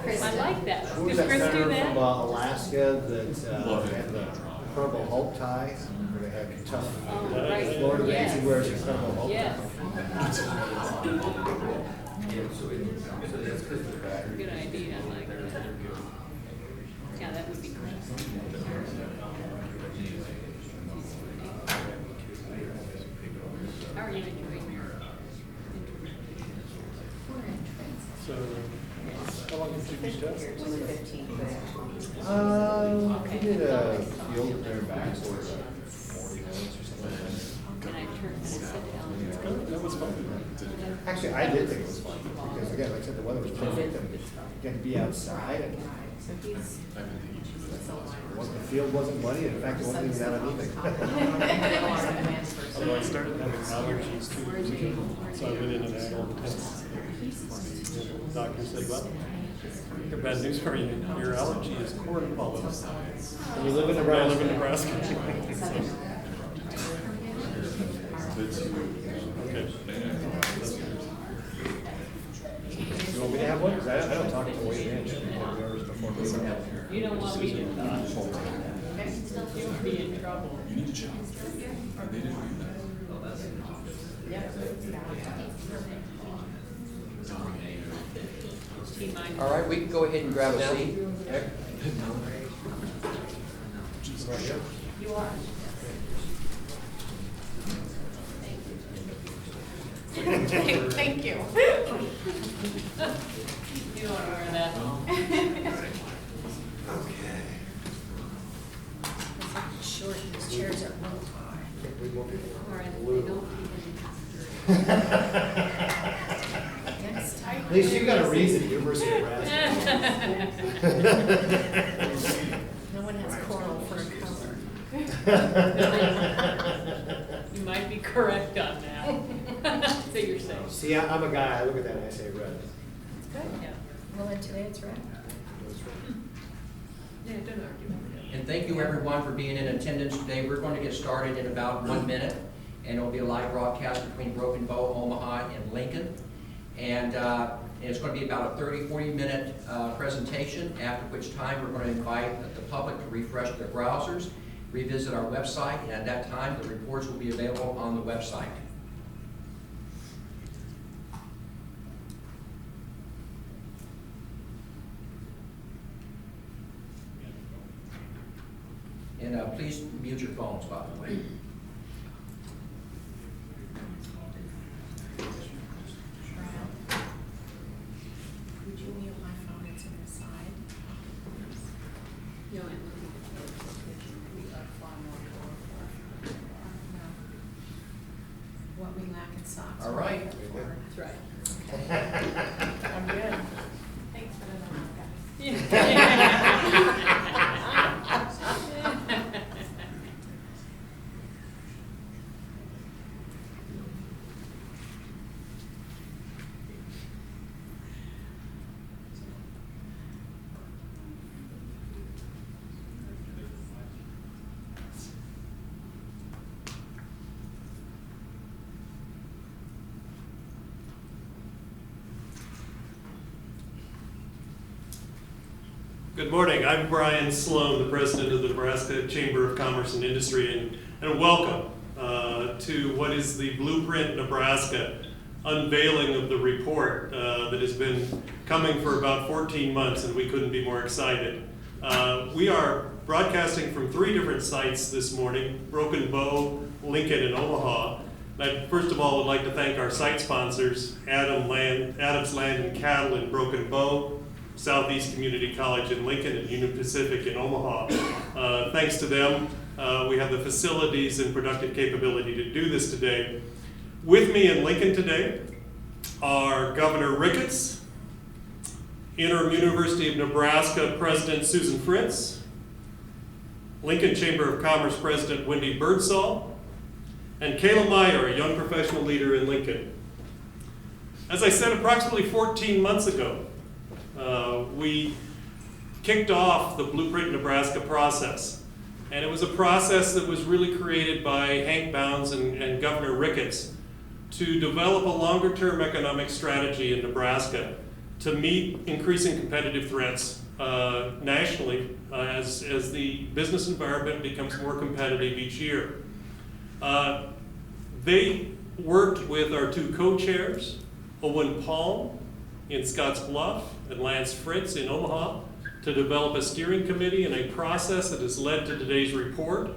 Chris, I like that. Who was Does that Chris do senator that? from Alaska that had the Incredible Hulk tie? Where they had Kentucky. Oh, right. Florida Yes. Nancy wears the Incredible Hulk Yes. tie. Good idea, I like that. Yeah, that would be great. How are you enjoying your So, how long did you do test? I did a field there back for 40 minutes or something. And I turned and I said to Ellen, That was fun. Actually, I did think it was fun because again, like I said, the weather was perfect and you get to be outside and the field wasn't muddy. In fact, it wasn't even that uneven. Although I started having allergies 2 years ago, so I went in and had all the tests. The doctor said, well, I got bad news for you. Your allergy is corn pollen. And you live in I Nebraska. live in Nebraska. Okay. You want me to have one? 'Cause I don't talk to Wade Inch. Before we you don't want me to talk. You'll be in trouble. You need to check. They didn't do that. All right, we can go ahead and grab a seat. Right here. You are. Thank you. You don't want to wear that home. Okay. Short, these chairs are real high. All right, they don't Yes, tight. At least you got a reason, University of Nebraska. No one has coral for a color. You might be correct on that. So you're safe. See, I'm a guy, I look at that and I say red. Good. Yeah. Well, then today it's red. Yeah, don't argue. And thank you everyone for being in attendance today. We're going to get started in about 1 minute, and it'll be a live broadcast between Broken Bow, Omaha, and Lincoln. And it's going to be about a 30-40 minute presentation, after which time we're going to invite the public to refresh their browsers, revisit our website, and at that time the reports will be available on the website. And please mute your phones, by the way. Would you mute my phone? It's in the side. No, I'm looking at the we are far more colorful. No. What we lack in socks. All right. That's right. I'm good. Thanks for the guys. Good morning. I'm Brian Sloan, the president of the Nebraska Chamber of Commerce and Industry, and welcome to what is the Blueprint Nebraska unveiling of the report that has been coming for about 14 months, and we couldn't be more excited. We are broadcasting from 3 different sites this morning: Broken Bow, Lincoln, and Omaha. I first of all would like to thank our site sponsors, Adams Land and Cattle in Broken Bow, Southeast Community College in Lincoln, and Union Pacific in Omaha. Thanks to them, we have the facilities and productive capability to do this today. With me in Lincoln today are Governor Ricketts, Interim University of Nebraska President Susan Fritz, Lincoln Chamber of Commerce President Wendy Birdsall, and Kayla Meyer, a young professional leader in Lincoln. As I said, approximately 14 months ago, we kicked off the Blueprint Nebraska process. And it was a process that was really created by Hank Bounds and Governor Ricketts, to develop a longer-term economic strategy in Nebraska to meet increasing competitive threats nationally as the business environment becomes more competitive each year. They worked with our two co-chairs, Owen Palm in Scottsbluff and Lance Fritz in Omaha, to develop a steering committee and a process that has led to today's report.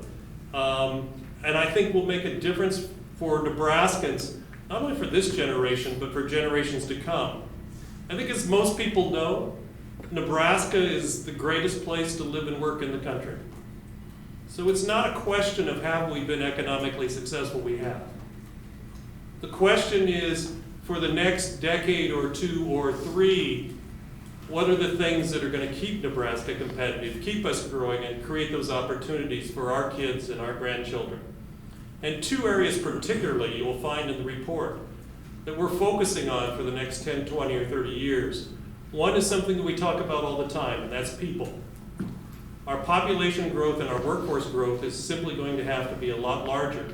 And I think will make a difference for Nebraskans, not only for this generation, but for generations to come. I think as most people know, Nebraska is the greatest place to live and work in the country. So it's not a question of have we been economically successful, we have. The question is, for the next decade or two or three, what are the things that are going to keep Nebraska competitive, keep us growing, and create those opportunities for our kids and our grandchildren? And two areas particularly you will find in the report that we're focusing on for the next 10, 20, or 30 years. One is something that we talk about all the time, and that's people. Our population growth and our workforce growth is simply going to have to be a lot larger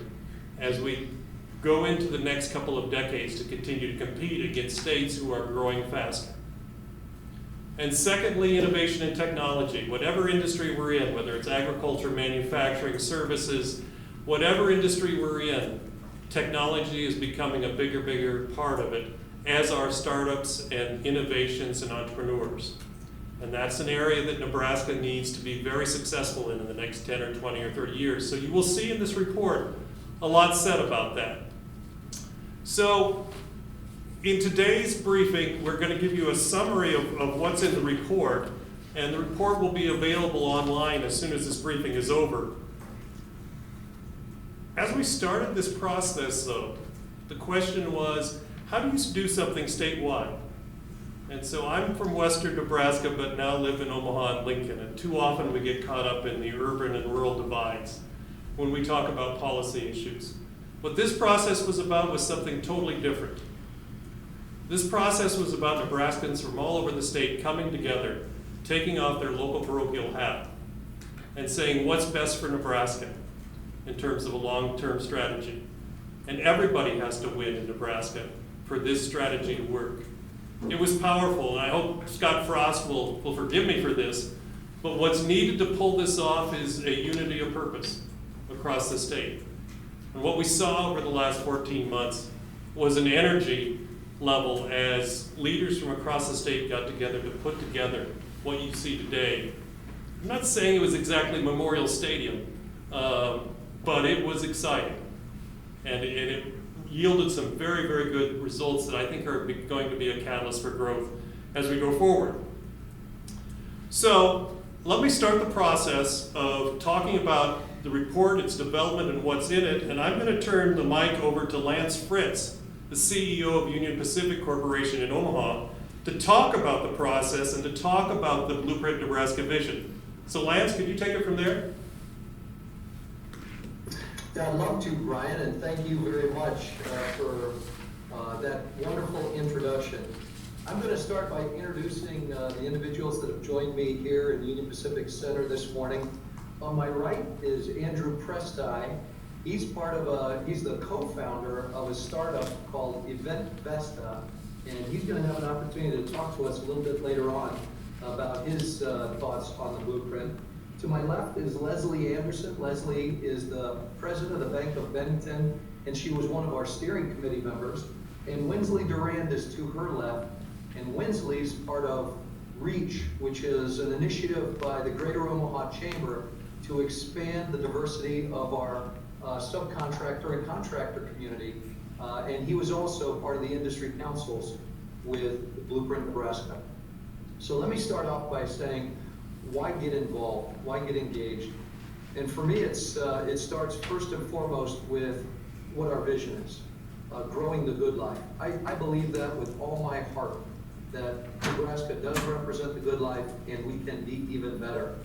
as we go into the next couple of decades to continue to compete against states who are growing faster. And secondly, innovation and technology. Whatever industry we're in, whether it's agriculture, manufacturing, services, whatever industry we're in, technology is becoming a bigger part of it, as are startups and innovations and entrepreneurs. And that's an area that Nebraska needs to be very successful in the next 10 or 20 or 30 years. So you will see in this report a lot said about that. So in today's briefing, we're going to give you a summary of what's in the report, and the report will be available online as soon as this briefing is over. As we started this process, though, the question was, how do you do something statewide? And so I'm from western Nebraska, but now live in Omaha and Lincoln, and too often we get caught up in the urban and rural divides when we talk about policy issues. What this process was about was something totally different. This process was about Nebraskans from all over the state coming together, taking off their local parochial hat, and saying what's best for Nebraska in terms of a long-term strategy. And everybody has to win in Nebraska for this strategy to work. It was powerful, and I hope Scott Frost will forgive me for this, but what's needed to pull this off is a unity of purpose across the state. And what we saw over the last 14 months was an energy level as leaders from across the state got together to put together what you see today. I'm not saying it was exactly Memorial Stadium, but it was exciting. And it yielded some very good results that I think are going to be a catalyst for growth as we go forward. So let me start the process of talking about the report, its development, and what's in it, and I'm going to turn the mic over to Lance Fritz, the CEO of Union Pacific Corporation in Omaha, to talk about the process and to talk about the Blueprint Nebraska vision. So Lance, could you take it from there? Yeah, I'd love to, Brian, and thank you very much for that wonderful introduction. I'm going to start by introducing the individuals that have joined me here in Union Pacific Center this morning. On my right is Andrew Presti. He's he's the co-founder of a startup called Event Vesta, and he's going to have an opportunity to talk to us a little bit later on about his thoughts on the blueprint. To my left is Leslie Anderson. Leslie is the president of the Bank of Bennington, and she was one of our steering committee members. And Winsley Durand is to her left, and Winsley's part of REACH, which is an initiative by the Greater Omaha Chamber to expand the diversity of our subcontractor and contractor community. And he was also part of the industry councils with Blueprint Nebraska. So let me start off by saying, why get involved? Why get engaged? And for me, it starts first and foremost with what our vision is, growing the good life. I believe that with all my heart, that Nebraska does represent the good life and we can be even better.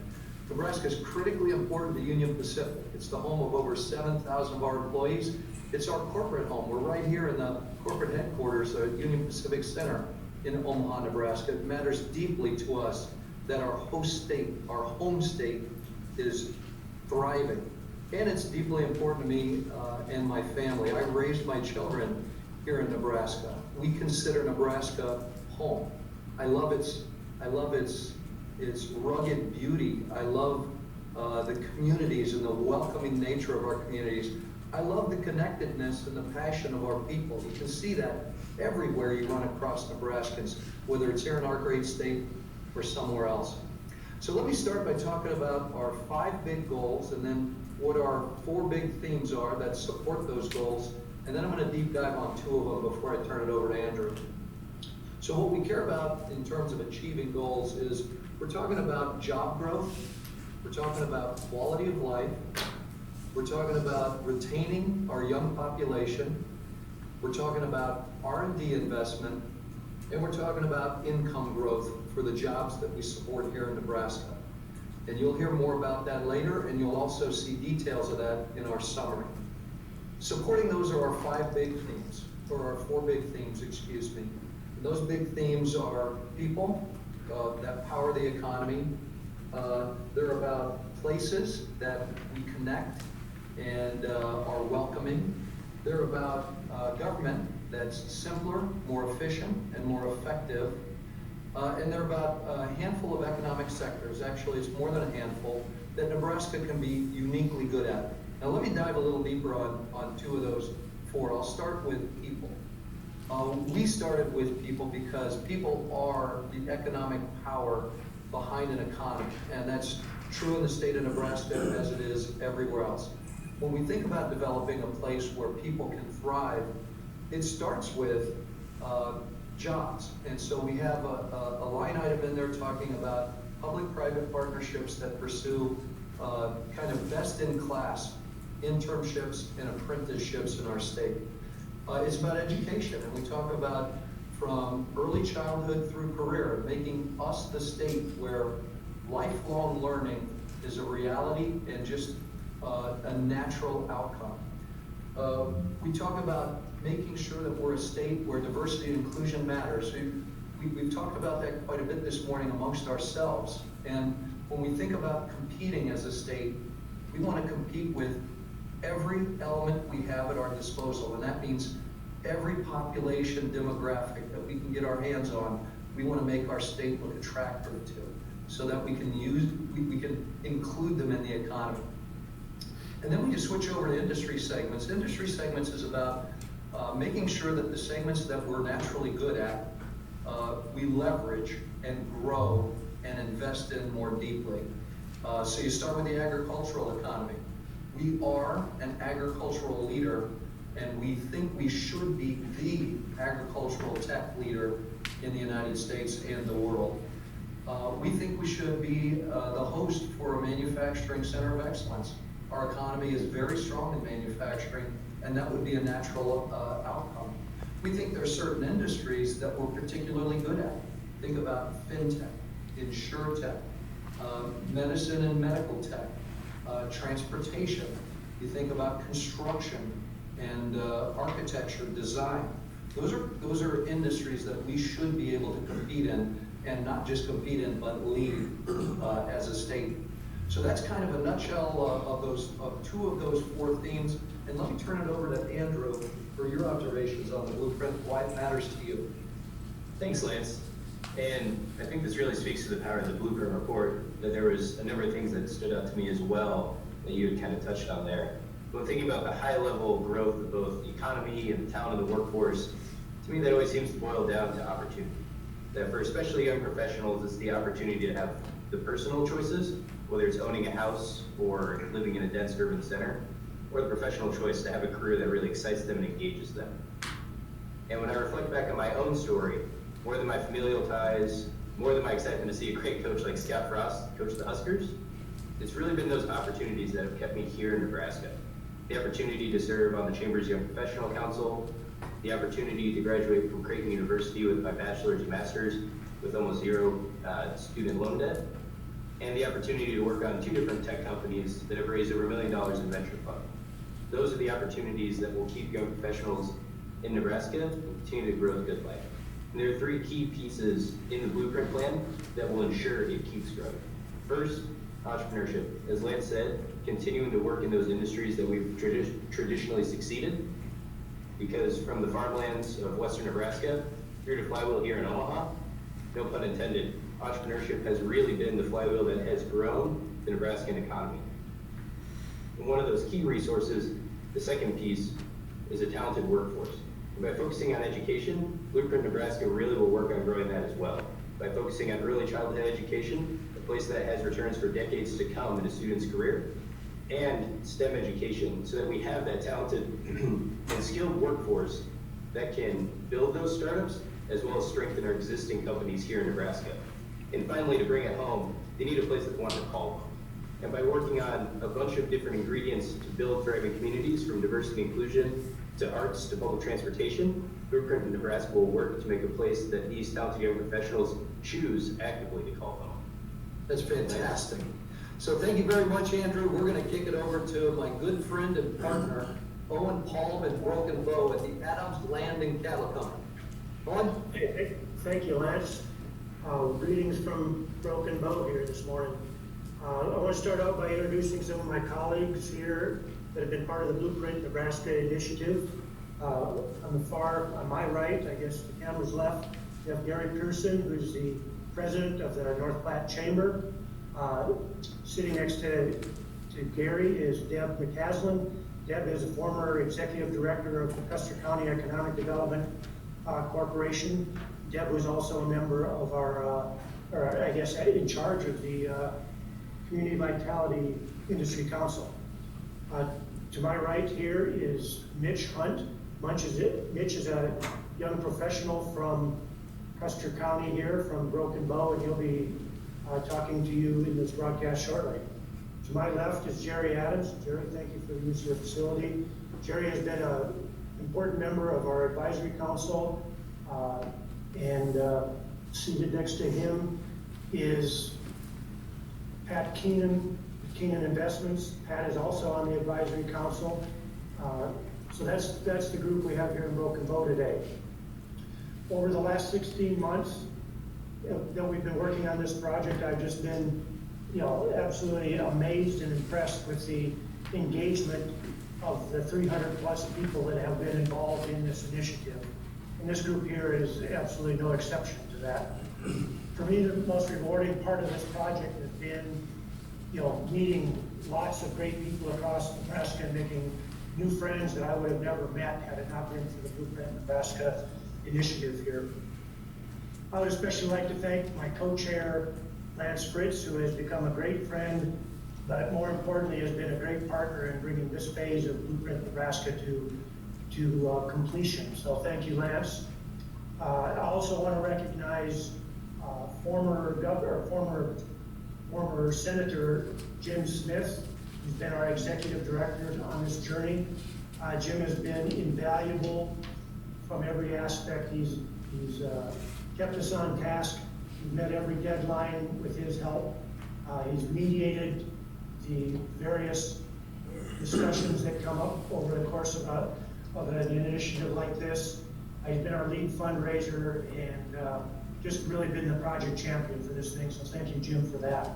Nebraska is critically important to Union Pacific. It's the home of over 7,000 of our employees. It's our corporate home. We're right here in the corporate headquarters at Union Pacific Center in Omaha, Nebraska. It matters deeply to us that our host state, our home state, is thriving. And it's deeply important to me and my family. I raised my children here in Nebraska. We consider Nebraska home. I love its rugged beauty. I love the communities and the welcoming nature of our communities. I love the connectedness and the passion of our people. You can see that everywhere you run across Nebraskans, whether it's here in our great state or somewhere else. So let me start by talking about our 5 big goals and then what our 4 big themes are that support those goals. And then I'm going to deep dive on 2 of them before I turn it over to Andrew. So what we care about in terms of achieving goals is we're talking about job growth, we're talking about quality of life, we're talking about retaining our young population, we're talking about R&D investment, and we're talking about income growth for the jobs that we support here in Nebraska. And you'll hear more about that later, and you'll also see details of that in our summary. Supporting those are our 5 big themes, or our 4 big themes, excuse me. And those big themes are people that power the economy. They're about places that we connect and are welcoming. They're about government that's simpler, more efficient, and more effective. And they're about a handful of economic sectors, actually it's more than a handful, that Nebraska can be uniquely good at. Now let me dive a little deeper on 2 of those 4. I'll start with people. We started with people because people are the economic power behind an economy, and that's true in the state of Nebraska as it is everywhere else. When we think about developing a place where people can thrive, it starts with jobs. And so we have a line item in there talking about public-private partnerships that pursue kind of best-in-class internships and apprenticeships in our state. It's about education, and we talk about from early childhood through career, making us the state where lifelong learning is a reality and just a natural outcome. We talk about making sure that we're a state where diversity and inclusion matters. We've talked about that quite a bit this morning amongst ourselves. And when we think about competing as a state, we want to compete with every element we have at our disposal. And that means every population demographic that we can get our hands on, we want to make our state look attractive to, so that we can include them in the economy. And then when you switch over to industry segments is about making sure that the segments that we're naturally good at, we leverage and grow and invest in more deeply. So you start with the agricultural economy. We are an agricultural leader, and we think we should be the agricultural tech leader in the United States and the world. We think we should be the host for a manufacturing center of excellence. Our economy is very strong in manufacturing, and that would be a natural outcome. We think there are certain industries that we're particularly good at. Think about fintech, insurtech, medicine and medical tech, transportation. You think about construction and architecture, design. Those are industries that we should be able to compete in, and not just compete in, but lead as a state. So that's kind of a nutshell of 2 of those 4 themes. And let me turn it over to Andrew for your observations on the blueprint, why it matters to you. Thanks, Lance. And I think this really speaks to the power of the blueprint report, that there was a number of things that stood out to me as well that you had kind of touched on there. When thinking about the high level growth of both the economy and the talent of the workforce, to me that always seems to boil down to opportunity. That for especially young professionals, it's the opportunity to have the personal choices, whether it's owning a house or living in a dense urban center, or the professional choice to have a career that really excites them and engages them. And when I reflect back on my own story, more than my familial ties, more than my excitement to see a great coach like Scott Frost coach the Huskers, it's really been those opportunities that have kept me here in Nebraska. The opportunity to serve on the Chamber's Young Professional Council, the opportunity to graduate from Creighton University with my bachelor's and master's with almost 0 student loan debt, and the opportunity to work on 2 different tech companies that have raised over $1 million in venture fund. Those are the opportunities that will keep young professionals in Nebraska and continue to grow a good life. And there are 3 key pieces in the blueprint plan that will ensure it keeps growing. First, entrepreneurship. As Lance said, continuing to work in those industries that we've traditionally succeeded. because from the farmlands of western Nebraska through to Flywheel here in Omaha, no pun intended, entrepreneurship has really been the flywheel that has grown the Nebraskan economy. And one of those key resources, the second piece, is a talented workforce. And by focusing on education, Blueprint Nebraska really will work on growing that as well. By focusing on early childhood education, a place that has returns for decades to come in a student's career, and STEM education, so that we have that talented and skilled workforce that can build those startups, as well as strengthen our existing companies here in Nebraska. And finally, to bring it home, they need a place that they want to call home. And by working on a bunch of different ingredients to build thriving communities, from diversity and inclusion to arts to public transportation, Blueprint in Nebraska will work to make a place that these talented young professionals choose actively to call home. That's fantastic. So thank you very much, Andrew. We're going to kick it over to my good friend and partner, Owen Palm and Broken Bow at the Adams Landing Cattle Company. Owen? Hey, thank you, Lance. Greetings from Broken Bow here this morning. I want to start out by introducing some of my colleagues here that have been part of the Blueprint Nebraska initiative. On my right, I guess the camera's left, we have Gary Pearson, who's the president of the North Platte Chamber. Sitting next to Gary is Deb McCaslin. Deb is a former executive director of the Custer County Economic Development Corporation. Deb was also a member of our, or I guess in charge of the Community Vitality Industry Council. To my right here is Mitch Hunt. Mitch is a young professional from Custer County here, from Broken Bow, and he'll be talking to you in this broadcast shortly. To my left is Jerry Adams. Jerry, thank you for the use of your facility. Jerry has been an important member of our advisory council, and seated next to him is Pat Keenan, Keenan Investments. Pat is also on the advisory council. So that's the group we have here in Broken Bow today. Over the last 16 months that we've been working on this project, I've just been, absolutely amazed and impressed with the engagement of the 300 plus people that have been involved in this initiative. And this group here is absolutely no exception to that. For me, the most rewarding part of this project has been, meeting lots of great people across Nebraska and making new friends that I would have never met had it not been for the Blueprint Nebraska initiative here. I would especially like to thank my co-chair, Lance Fritz, who has become a great friend, but more importantly has been a great partner in bringing this phase of Blueprint Nebraska to completion. So thank you, Lance. I also want to recognize former Senator Jim Smith, who's been our executive director on this journey. Jim has been invaluable from every aspect. He's kept us on task. He's met every deadline with his help. He's mediated the various discussions that come up over the course of an initiative like this. He's been our lead fundraiser and just really been the project champion for this thing, so thank you, Jim, for that.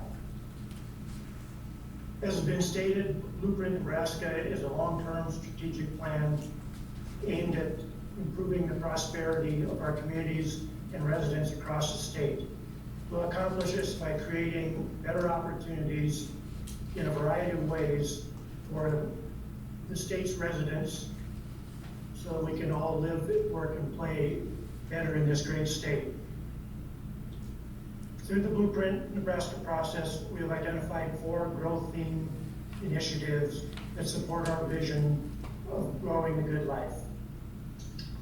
As has been stated, Blueprint Nebraska is a long-term strategic plan aimed at improving the prosperity of our communities and residents across the state. We'll accomplish this by creating better opportunities in a variety of ways for the state's residents so that we can all live, work, and play better in this great state. Through the Blueprint Nebraska process, we have identified 4 growth theme initiatives that support our vision of growing the good life.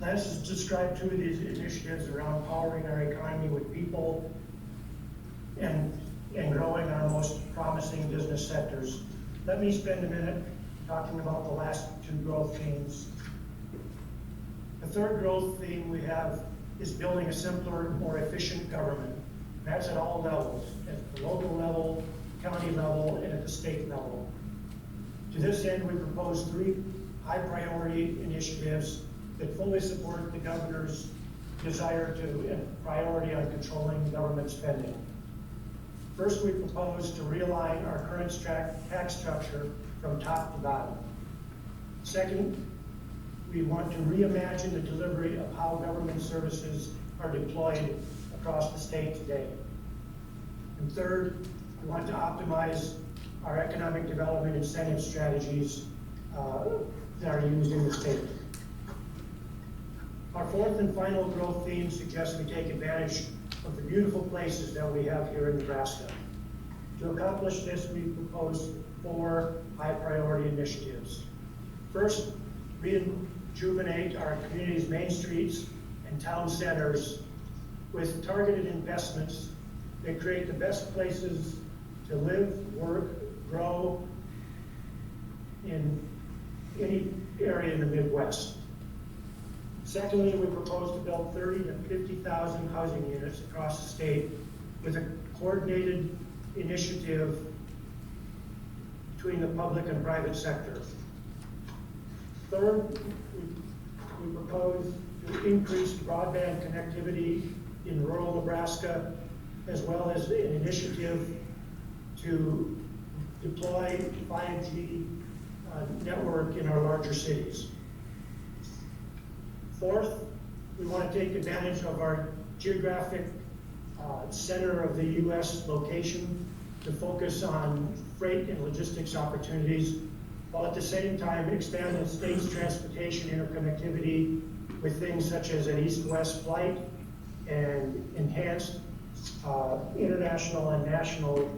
Lance has described 2 of these initiatives around powering our economy with people and growing our most promising business sectors. Let me spend a minute talking about the last 2 growth themes. The third growth theme we have is building a simpler, more efficient government. That's at all levels, at the local level, county level, and at the state level. To this end, we propose 3 high priority initiatives that fully support the governor's desire to and priority on controlling government spending. First, we propose to realign our current tax structure from top to bottom. Second, we we want to reimagine the delivery of how government services are deployed across the state today. And third, we want to optimize our economic development incentive strategies that are used in the state. Our fourth and final growth theme suggests we take advantage of the beautiful places that we have here in Nebraska. To accomplish this, we propose 4 high-priority initiatives. First, rejuvenate our community's main streets and town centers with targeted investments that create the best places to live, work, grow in any area in the Midwest. Secondly, we propose to build 30 to 50,000 housing units across the state with a coordinated initiative between the public and private sector. Third, we propose to increase broadband connectivity in rural Nebraska, as well as an initiative to deploy 5G network in our larger cities. Fourth, we want to take advantage of our geographic center of the U.S. location to focus on freight and logistics opportunities, while at the same time expand the state's transportation interconnectivity with things such as an east-west flight and enhanced international and national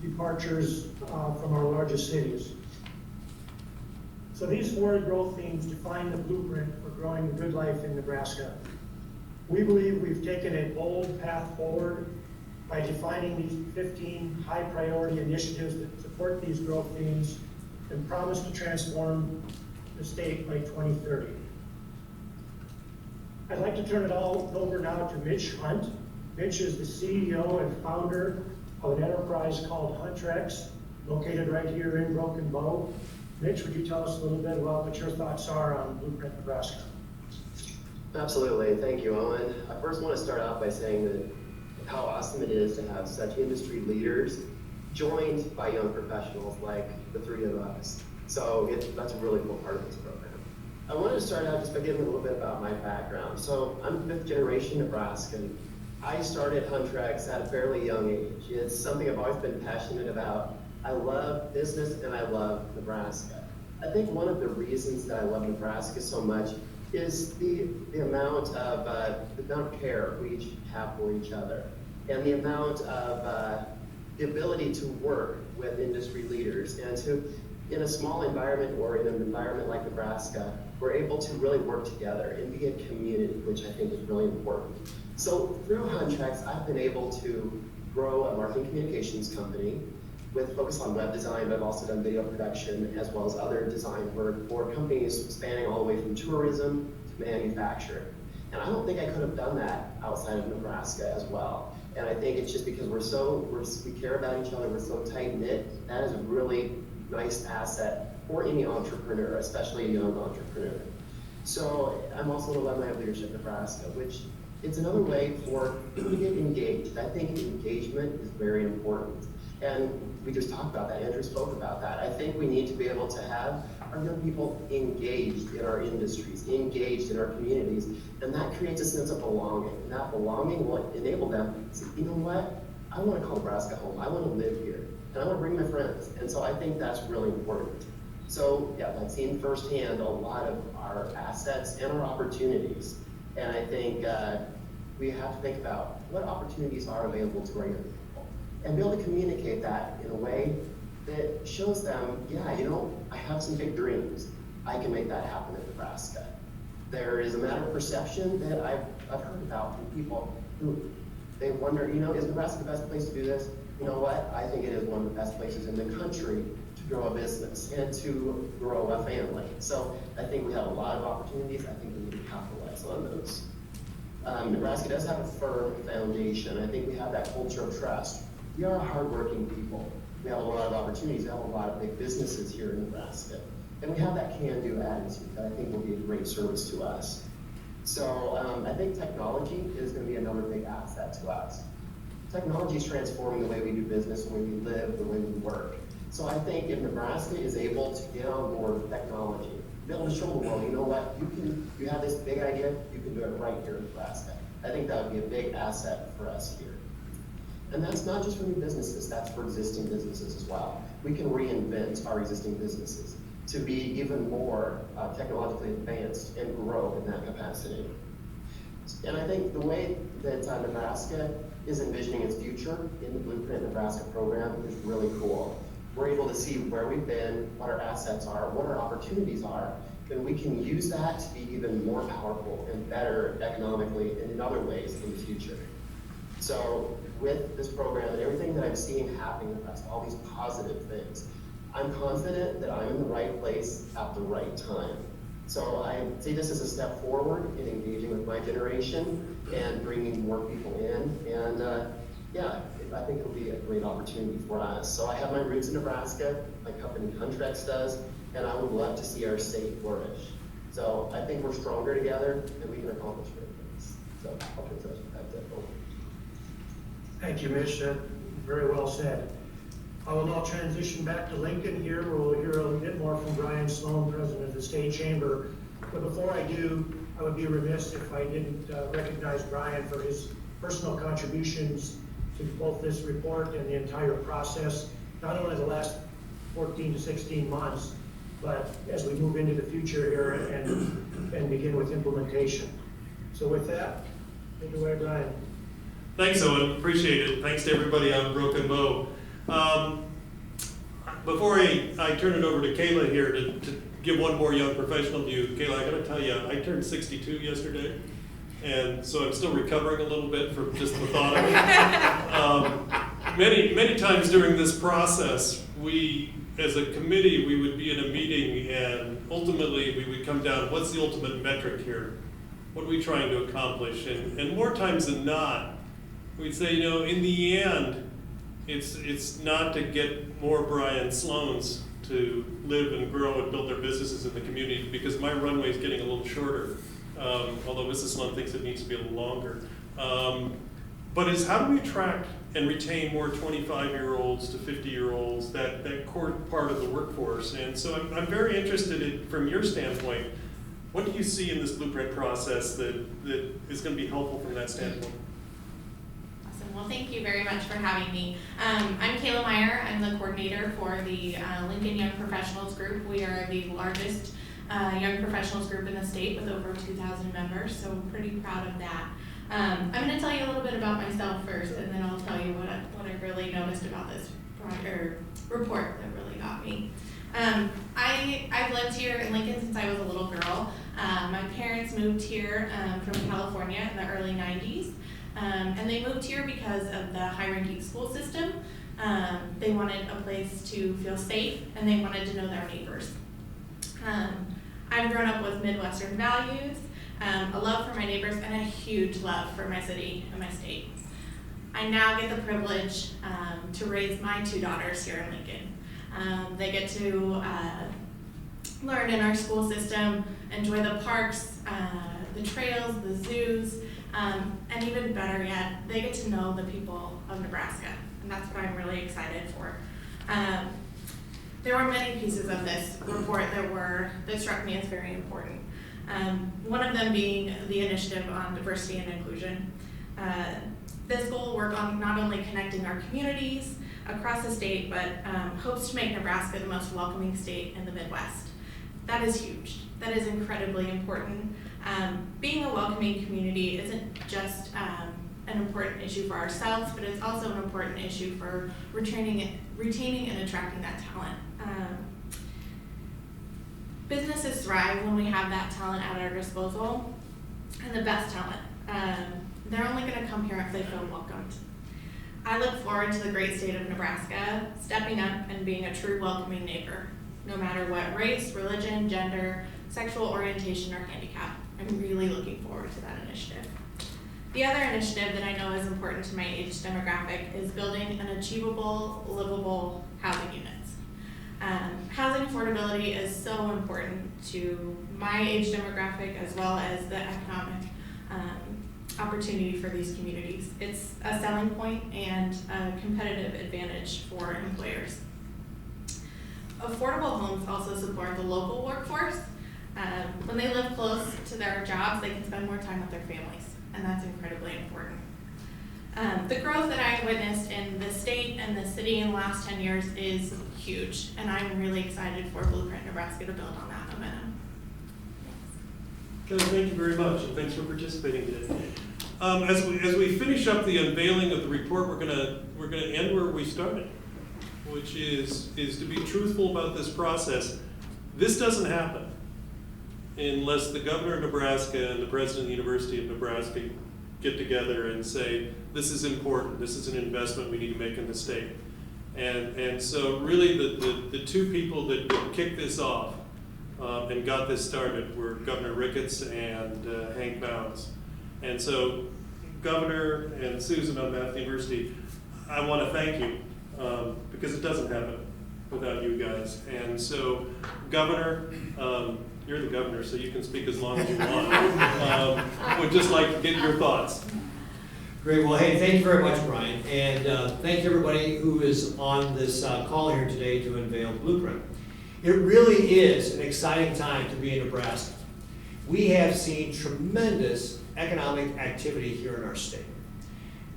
departures from our largest cities. So these 4 growth themes define the blueprint for growing the good life in Nebraska. We believe we've taken a bold path forward by defining these 15 high priority initiatives that support these growth themes and promise to transform the state by 2030. I'd like to turn it all over now to Mitch Hunt. Mitch is the CEO and founder of an enterprise called Huntrex, located right here in Broken Bow. Mitch, would you tell us a little bit about what your thoughts are on Blueprint Nebraska? Absolutely, thank you, Owen. I first want to start out by saying that how awesome it is to have such industry leaders joined by young professionals like the 3 of us. So that's a really cool part of this program. I wanted to start out just by giving a little bit about my background. So I'm 5th generation Nebraskan. I started Huntrex at a fairly young age. It's something I've always been passionate about. I love business and I love Nebraska. I think one of the reasons that I love Nebraska so much is the amount of care we each have for each other, and the amount of the ability to work with industry leaders, and to, in a small environment or in an environment like Nebraska, we're able to really work together and be a community, which I think is really important. So through Huntrex, I've been able to grow a marketing communications company with focus on web design, but I've also done video production as well as other design work for companies spanning all the way from tourism to manufacturing. And I don't think I could have done that outside of Nebraska as well. And I think it's just because we care about each other, we're so tight-knit. That is a really nice asset for any entrepreneur, especially a young entrepreneur. So I'm also an alumni of Leadership Nebraska, which it's another way for people to get engaged. I think engagement is very important. And we just talked about that, Andrew spoke about that. I think we need to be able to have our young people engaged in our industries, engaged in our communities, and that creates a sense of belonging. And that belonging will enable them to say, you know what, I want to call Nebraska home, I want to live here, and I want to bring my friends. And so I think that's really important. So yeah, I've seen firsthand a lot of our assets and our opportunities. And I think we have to think about what opportunities are available to our young people, and be able to communicate that in a way that shows them, yeah, you know, I have some big dreams. I can make that happen in Nebraska. There is a matter of perception that I've heard about from people who, they wonder, you know, is Nebraska the best place to do this? You know what? I think it is one of the best places in the country to grow a business and to grow a family. So I think we have a lot of opportunities. I think we need to capitalize on those. Nebraska does have a firm foundation. I think we have that culture of trust. We are hardworking people. We have a lot of opportunities. We have a lot of big businesses here in Nebraska. And we have that can-do attitude that I think will be a great service to us. So I think technology is going to be another big asset to us. Technology is transforming the way we do business, the way we live, the way we work. So I think if Nebraska is able to get on board with technology, be able to show the world, you know what, you have this big idea, you can do it right here in Nebraska. I think that would be a big asset for us here. And that's not just for new businesses, that's for existing businesses as well. We can reinvent our existing businesses to be even more technologically advanced and grow in that capacity. And I think the way that Nebraska is envisioning its future in the Blueprint Nebraska program is really cool. We're able to see where we've been, what our assets are, what our opportunities are, and we can use that to be even more powerful and better economically and in other ways in the future. So with this program and everything that I'm seeing happening across all these positive things, I'm confident that I'm in the right place at the right time. So I see this as a step forward in engaging with my generation and bringing more people in. And yeah, I think it'll be a great opportunity for us. So I have my roots in Nebraska, my company Contrex does, and I would love to see our state flourish. So I think we're stronger together and we can accomplish great things. So I'll turn that over. Thank you, Mitch. Very well said. I will now transition back to Lincoln here, where we'll hear a little bit more from Brian Sloan, President of the State Chamber. But before I do, I would be remiss if I didn't recognize Brian for his personal contributions to both this report and the entire process, not only the last 14 to 16 months, but as we move into the future here and begin with implementation. So with that, take it away, Brian. Thanks, Owen. Appreciate it. Thanks to everybody on Broken Bow. Before I turn it over to Kayla here to give one more young professional view, Kayla, I gotta tell you, I turned 62 yesterday, and so I'm still recovering a little bit from just the thought of it. Many times during this process, we, as a committee, we would be in a meeting, and ultimately we would come down, what's the ultimate metric here? What are we trying to accomplish? And more times than not, we'd say, you know, in the end, it's not to get more Brian Sloans to live and grow and build their businesses in the community, because my runway is getting a little shorter, although Mrs. Sloan thinks it needs to be a little longer. But it's how do we attract and retain more 25-year-olds to 50-year-olds, that core part of the workforce? And so I'm very interested in, from your standpoint, what do you see in this blueprint process that is going to be helpful from that standpoint? Well, thank you very much for having me. I'm Kayla Meyer. I'm the coordinator for the Lincoln Young Professionals Group. We are the largest young professionals group in the state with over 2,000 members, so we're pretty proud of that. I'm going to tell you a little bit about myself first, and then I'll tell you what I really noticed about this report that really got me. I've lived here in Lincoln since I was a little girl. My parents moved here from California in the early 90s. And they moved here because of the high-ranking school system. They wanted a place to feel safe, and they wanted to know their neighbors. I've grown up with Midwestern values, a love for my neighbors, and a huge love for my city and my state. I now get the privilege to raise my two daughters here in Lincoln. They get to learn in our school system, enjoy the parks, the trails, the zoos, and even better yet, they get to know the people of Nebraska, and that's what I'm really excited for. There were many pieces of this report that struck me as very important. One of them being the initiative on diversity and inclusion. This goal will work on not only connecting our communities across the state, but hopes to make Nebraska the most welcoming state in the Midwest. That is huge. That is incredibly important. Being a welcoming community isn't just an important issue for ourselves, but it's also an important issue for retaining and attracting that talent. Businesses thrive when we have that talent at our disposal, and the best talent. They're only going to come here if they feel welcomed. I look forward to the great state of Nebraska stepping up and being a true welcoming neighbor, no matter what race, religion, gender, sexual orientation, or handicap. I'm really looking forward to that initiative. The other initiative that I know is important to my age demographic is building an achievable, livable housing units. Housing affordability is so important to my age demographic as well as the economic opportunity for these communities. It's a selling point and a competitive advantage for employers. Affordable homes also support the local workforce. When they live close to their jobs, they can spend more time with their families, and that's incredibly important. The growth that I witnessed in the state and the city in the last 10 years is huge, and I'm really excited for Blueprint Nebraska to build on that momentum. Kelly, thank you very much, and thanks for participating today. As we finish up the unveiling of the report, we're gonna end where we started, which is to be truthful about this process. This doesn't happen unless the governor of Nebraska and the president of the University of Nebraska get together and say, this is important, this is an investment we need to make in the state. And so really the two people that kicked this off and got this started were Governor Ricketts and Hank Mounds. And so Governor and Susan of Math University, I want to thank you because it doesn't happen without you guys. And so Governor, you're the governor, so you can speak as long as you want. Would just like to get your thoughts. Great. Well, hey, thank you very much, Brian. And thank you, everybody who is on this call here today to unveil Blueprint. It really is an exciting time to be in Nebraska. We have seen tremendous economic activity here in our state.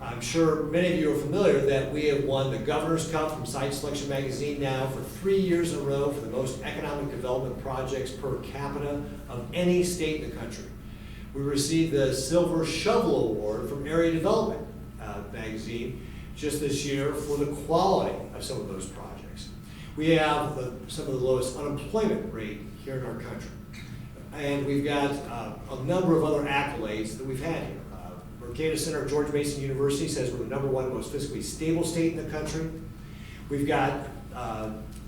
I'm sure many of you are familiar that we have won the Governor's Cup from Site Selection Magazine now for 3 years in a row for the most economic development projects per capita of any state in the country. We received the Silver Shovel Award from Area Development Magazine just this year for the quality of some of those projects. We have some of the lowest unemployment rate here in our country. And we've got a number of other accolades that we've had here. Mercator Center of George Mason University says we're the #1 most fiscally stable state in the country. We've got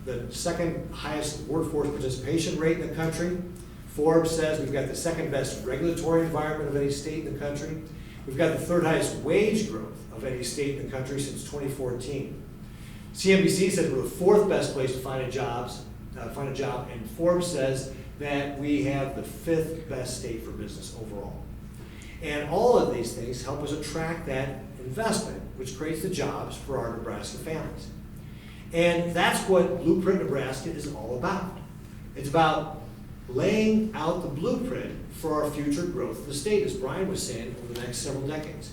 the second highest workforce participation rate in the country. Forbes says we've got the second best regulatory environment of any state in the country. We've got the third highest wage growth of any state in the country since 2014. CNBC says we're the fourth best place to find a job, and Forbes says that we have the fifth best state for business overall. And all of these things help us attract that investment, which creates the jobs for our Nebraska families. And that's what Blueprint Nebraska is all about. It's about laying out the blueprint for our future growth of the state, as Brian was saying, over the next several decades.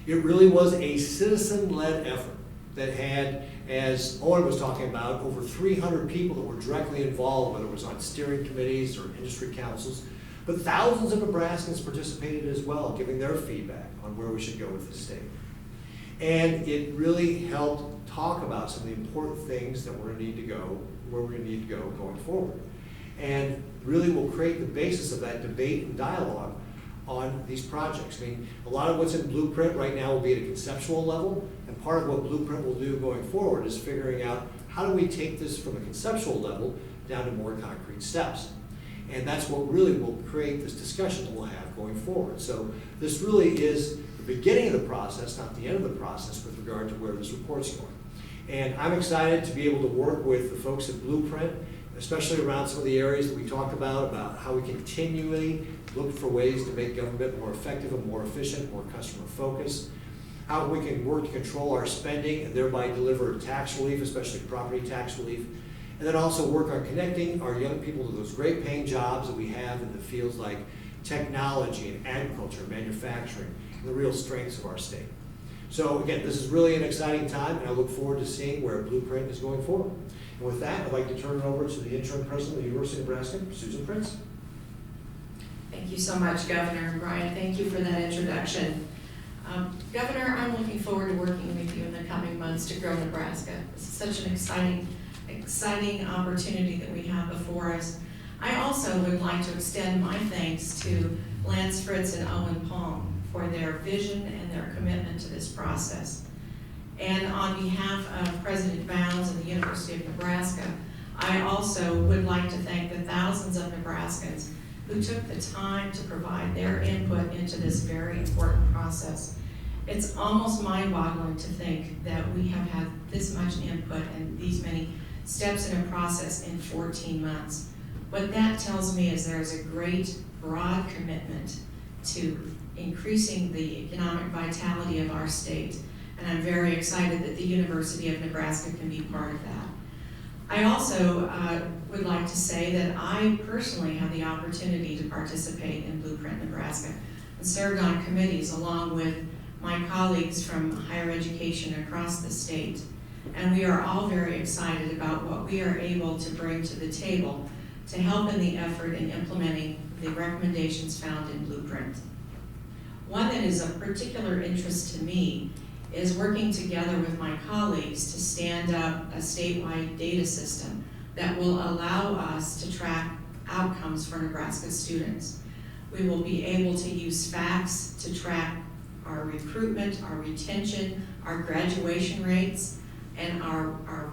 It really was a citizen-led effort that had, as Owen was talking about, over 300 people that were directly involved, whether it was on steering committees or industry councils. But thousands of Nebraskans participated as well, giving their feedback on where we should go with the state. And it really helped talk about some of the important things that we're going to need to go, where we're going to need to go going forward. And really will create the basis of that debate and dialogue on these projects. I mean, a lot of what's in Blueprint right now will be at a conceptual level, and part of what Blueprint will do going forward is figuring out how do we take this from a conceptual level down to more concrete steps. And that's what really will create this discussion that we'll have going forward. So this really is the beginning of the process, not the end of the process with regard to where this report's going. And I'm excited to be able to work with the folks at Blueprint, especially around some of the areas that we talked about how we continually look for ways to make government more effective and more efficient, more customer focused, how we can work to control our spending and thereby deliver tax relief, especially property tax relief, and then also work on connecting our young people to those great paying jobs that we have in the fields like technology and agriculture, manufacturing, and the real strengths of our state. So again, this is really an exciting time, and I look forward to seeing where Blueprint is going forward. And with that, I'd like to turn it over to the interim president of the University of Nebraska, Susan Prince. Thank you so much, Governor. And Brian, thank you for that introduction. Governor, I'm looking forward to working with you in the coming months to grow Nebraska. This is such an exciting opportunity that we have before us. I also would like to extend my thanks to Lance Fritz and Owen Palm for their vision and their commitment to this process. And on behalf of President Bounds and the University of Nebraska, I also would like to thank the thousands of Nebraskans who took the time to provide their input into this very important process. It's almost mind-boggling to think that we have had this much input and these many steps in a process in 14 months. What that tells me is there's a great, broad commitment to increasing the economic vitality of our state, and I'm very excited that the University of Nebraska can be part of that. I also would like to say that I personally had the opportunity to participate in Blueprint Nebraska and served on committees along with my colleagues from higher education across the state. And we are all very excited about what we are able to bring to the table to help in the effort in implementing the recommendations found in Blueprint. One that is of particular interest to me is working together with my colleagues to stand up a statewide data system that will allow us to track outcomes for Nebraska students. We will be able to use facts to track our recruitment, our retention, our graduation rates, and our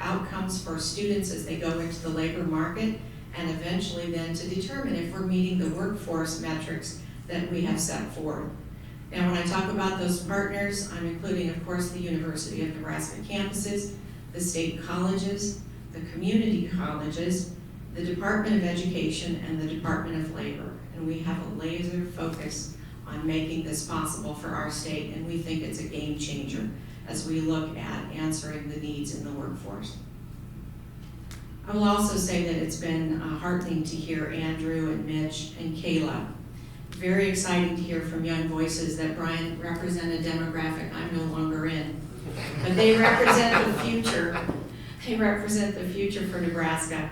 outcomes for students as they go into the labor market, and eventually then to determine if we're meeting the workforce metrics that we have set forward. Now, when I talk about those partners, I'm including, of course, the University of Nebraska campuses, the state colleges, the community colleges, the Department of Education, and the Department of Labor. And we have a laser focus on making this possible for our state, and we think it's a game changer as we look at answering the needs in the workforce. I will also say that it's been heartening to hear Andrew and Mitch and Kayla. Very exciting to hear from young voices that Brian represent a demographic I'm no longer in. But they represent the future. They represent the future for Nebraska.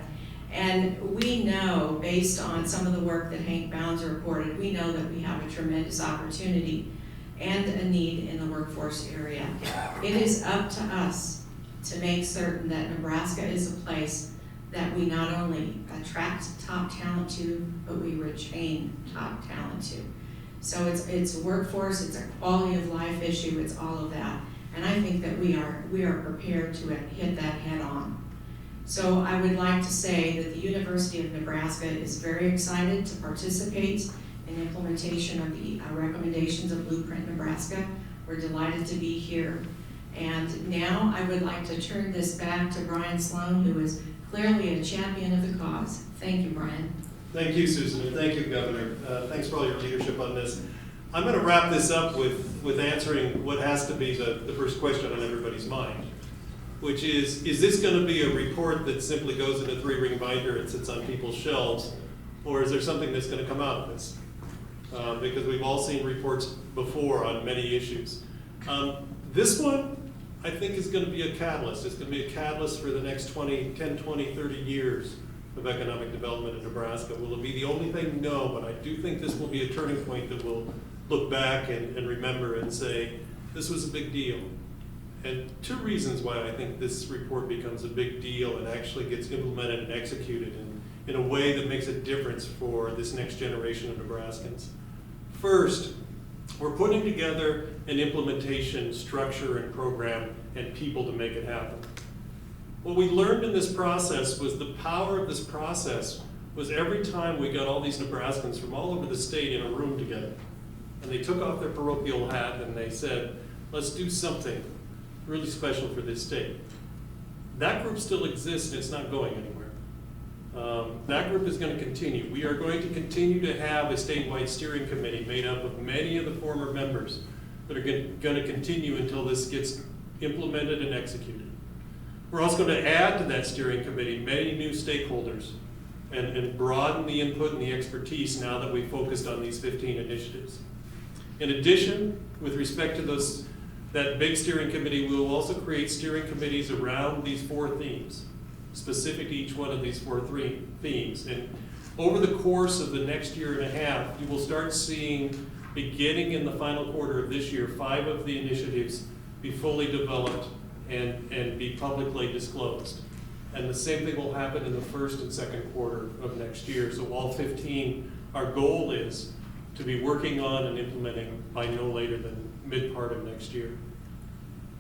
And we know, based on some of the work that Hank Bounds reported, we know that we have a tremendous opportunity and a need in the workforce area. It is up to us to make certain that Nebraska is a place that we not only attract top talent to, but we retain top talent to. So it's workforce, it's a quality of life issue, it's all of that. And I think that we are prepared to hit that head on. So I would like to say that the University of Nebraska is very excited to participate in implementation of the recommendations of Blueprint Nebraska. We're delighted to be here. And now I would like to turn this back to Brian Sloan, who is clearly a champion of the cause. Thank you, Brian. Thank you, Susan, and thank you, Governor. Thanks for all your leadership on this. I'm going to wrap this up with answering what has to be the first question on everybody's mind, which is this going to be a report that simply goes in a 3-ring binder and sits on people's shelves, or is there something that's going to come out of this? Because we've all seen reports before on many issues. This one, I think, is going to be a catalyst. It's going to be a catalyst for the next 10, 20, 30 years of economic development in Nebraska. Will it be the only thing? No, but I do think this will be a turning point that we'll look back and remember and say, this was a big deal. And 2 reasons why I think this report becomes a big deal and actually gets implemented and executed in a way that makes a difference for this next generation of Nebraskans. First, we're putting together an implementation structure and program and people to make it happen. What we learned in this process was the power of this process was every time we got all these Nebraskans from all over the state in a room together, and they took off their parochial hat and they said, let's do something really special for this state. That group still exists and it's not going anywhere. That group is going to continue. We are going to continue to have a statewide steering committee made up of many of the former members that are going to continue until this gets implemented and executed. We're also going to add to that steering committee many new stakeholders and broaden the input and the expertise now that we've focused on these 15 initiatives. In addition, with respect to that big steering committee, we will also create steering committees around these 4 themes, specific to each one of these 4 themes. And over the course of the next year and a half, you will start seeing, beginning in the final quarter of this year, 5 of the initiatives be fully developed and be publicly disclosed. And the same thing will happen in the first and second quarter of next year. So all 15, our goal is to be working on and implementing by no later than mid-part of next year.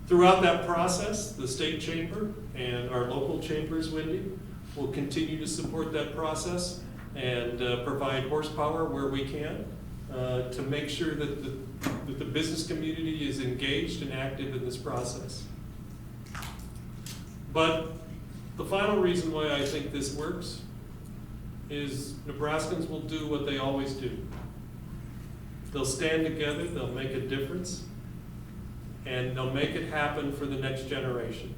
Throughout that process, the state chamber and our local chambers, Wendy, will continue to support that process and provide horsepower where we can to make sure that the business community is engaged and active in this process. But the final reason why I think this works is Nebraskans will do what they always do. They'll stand together, they'll make a difference, and they'll make it happen for the next generation.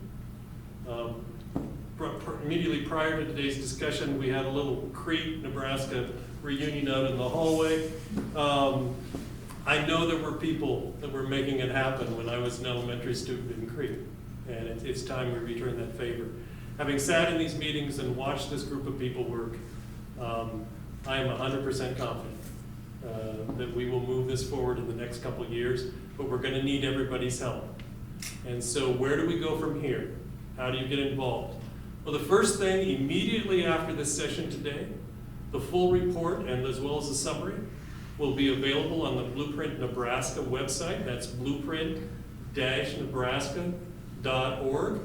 immediately prior to today's discussion, we had a little Crete, Nebraska reunion out in the hallway. I know there were people that were making it happen when I was an elementary student in Crete, and it's time we return that favor. Having sat in these meetings and watched this group of people work, I am 100% confident that we will move this forward in the next couple of years, but we're going to need everybody's help. And so where do we go from here? How do you get involved? Well, the first thing, immediately after this session today, the full report and as well as the summary will be available on the Blueprint Nebraska website. That's blueprint-nebraska.org.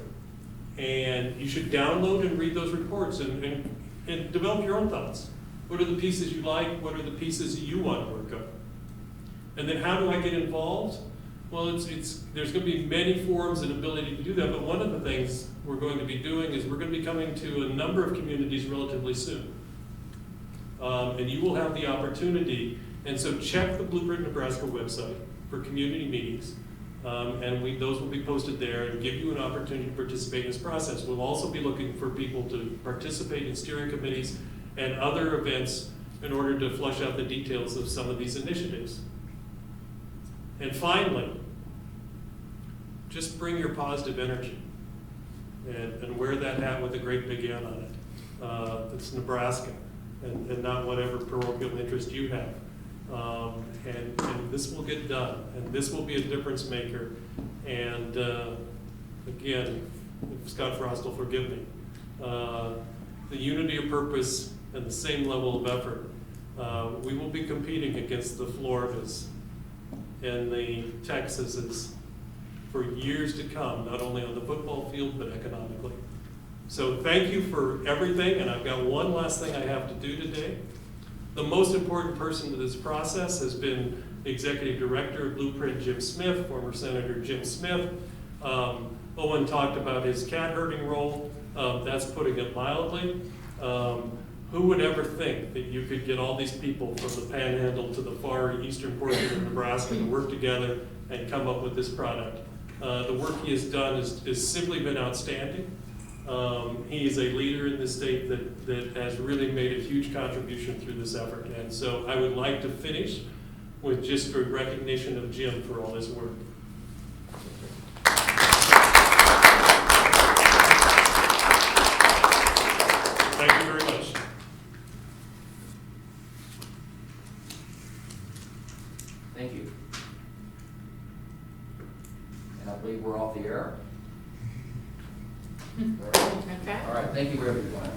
And you should download and read those reports and develop your own thoughts. What are the pieces you like? What are the pieces you want to work on? And then how do I get involved? Well, there's going to be many forums and ability to do that, but one of the things we're going to be doing is we're going to be coming to a number of communities relatively soon. And you will have the opportunity, and so check the Blueprint Nebraska website for community meetings, and those will be posted there and give you an opportunity to participate in this process. We'll also be looking for people to participate in steering committees and other events in order to flush out the details of some of these initiatives. And finally, just bring your positive energy and wear that hat with a great big N on it. It's Nebraska and not whatever parochial interest you have. And this will get done, and this will be a difference maker. And again, if Scott Frost will forgive me, the unity of purpose and the same level of effort, we will be competing against the Floridas and the Texases for years to come, not only on the football field, but economically. So thank you for everything, and I've got one last thing I have to do today. The most important person to this process has been Executive Director of Blueprint, Jim Smith, former Senator Jim Smith. Owen talked about his cat herding role. That's putting it mildly. Who would ever think that you could get all these people from the Panhandle to the far eastern portion of Nebraska to work together and come up with this product? The work he has done has simply been outstanding. He is a leader in the state that has really made a huge contribution through this effort. And so I would like to finish with just a recognition of Jim for all his work. Thank you very much. Thank you. And I believe we're off the air. Okay. All right, thank you everyone.